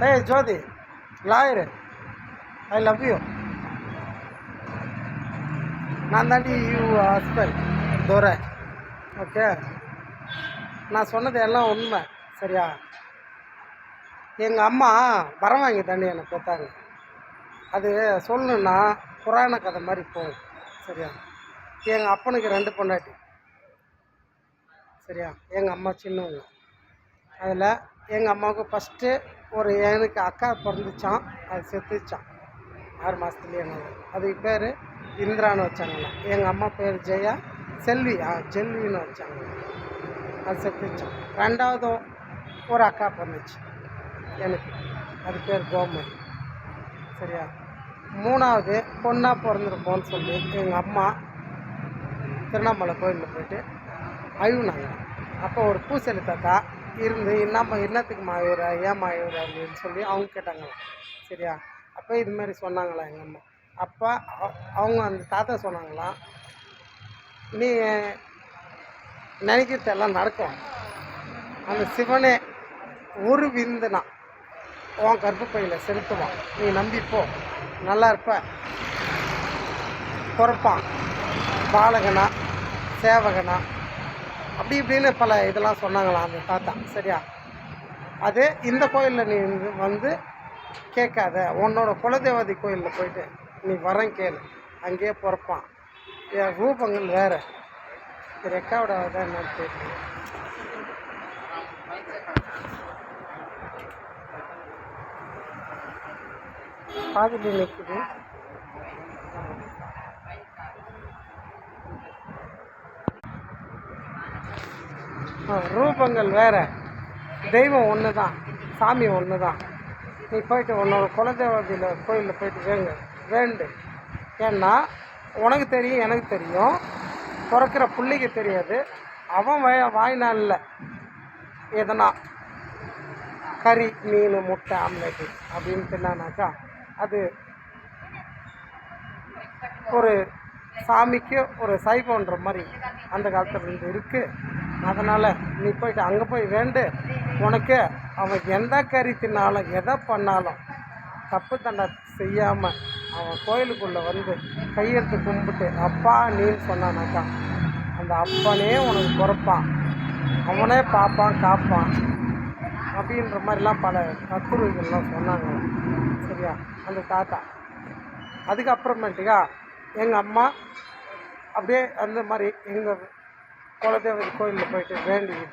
ஏய் ஜோதி, lawyer, I love you. நான் தாண்டி யூ ஹஸ்பண்ட் துரை. ஓகே, நான் சொன்னது எல்லாம் உண்மை. சரியா? எங்கள் அம்மா வரம் வாங்கி தாண்டி என்னை பார்த்தாங்க. அது சொல்லணுன்னா புராண கதை மாதிரி போகும். சரியா? எங்கள் அப்பனுக்கு 2 பொண்டாட்டி. சரியா? எங்கள் அம்மா சின்னவங்க. அதில் எங்கள் அம்மாவுக்கு ஃபஸ்ட்டு எனக்கு அக்கா பிறந்துச்சான், அது செத்துச்சான் 6 மாதத்துலேயே. அதுக்கு பேர் இந்திரான்னு வச்சாங்களாம். எங்கள் அம்மா பேர் ஜெயா, செல்வி ஜெல்வின்னு வச்சாங்க. அது செத்துச்சான். 2வது ஒரு அக்கா பிறந்துச்சு எனக்கு, அது பேர் கோமதி. சரியா? 3வது பொண்ணாக பிறந்திருப்போன்னு சொல்லி எங்கள் அம்மா திருவண்ணாமலை கோயிலில் போய்ட்டு அழுவுனாங்க. அப்போ ஒரு பூசலி தாத்தா இருந்து என்னத்துக்கு மாயூர, ஏன் மாயூர அப்படின்னு சொல்லி அவங்க கேட்டாங்களாம். சரியா? அப்போ இதுமாரி சொன்னாங்களாம் எங்கள் அம்மா. அப்போ அவங்க அந்த தாத்தா சொன்னாங்களாம், நீ நினைக்கிறதெல்லாம் நடக்கும். அந்த சிவனே ஒரு விந்துனா உன் கர்ப்பப்பையில் செலுத்துவான். நீ நம்பிப்போ, நல்லா இருப்ப. பிறப்பான் பாலகனா சேவகனா அப்படி இப்படின்னு பல இதெல்லாம் சொன்னாங்களாம் அந்த தாத்தா. சரியா? அது இந்த கோயிலில் நீ வந்து கேட்காத, உன்னோட குலதேவதி கோயிலில் போயிட்டு நீ வரம் கேளு, அங்கேயே பிறப்பான். என் ரூபங்கள் வேறு. ரெக்கார்ட் ஆகுதா என்னன்னு தெரியல. பாதியில் நிற்குது. ரூபங்கள் வேறு, தெய்வம் ஒன்று தான், சாமி ஒன்று தான். நீ போயிட்டு உன்னோட குலதேவதியில் கோயிலில் போயிட்டு வேண்டு. ஏன்னா உனக்கு தெரியும், எனக்கு தெரியும், பிறக்கிற பிள்ளைக்கு தெரியாது. அவன் வாய்நாளில் எதனா கறி, மீன், முட்டை, ஆம்லேட்டு அப்படின்னு தின்னானாக்கா அது ஒரு சாமிக்கு ஒரு சைவன்ற மாதிரி அந்த காலத்தில் இருந்து இருக்குது. அதனால் நீ போயிட்டு அங்கே போய் வேண்டு. உனக்கு அவன் எந்த கறி தின்னாலும் எதை பண்ணாலும் தப்பு தண்டை செய்யாமல் அவன் கோயிலுக்குள்ளே வந்து கையெழுத்து கும்பிட்டு அப்பா நீன்னு சொன்னானாக்கா அந்த அப்பனே உனக்கு பிறப்பான், அவனே பார்ப்பான், காப்பான் அப்படின்ற மாதிரிலாம் பல கத்துரைகள்லாம் சொன்னாங்க. சரியா? அந்த தாத்தா. அதுக்கப்புறமேட்டுக்கா எங்கள் அம்மா அப்படியே அந்த மாதிரி எங்கள் குலதேவதை கோயிலில் போயிட்டு வேண்டிக்கிட்டு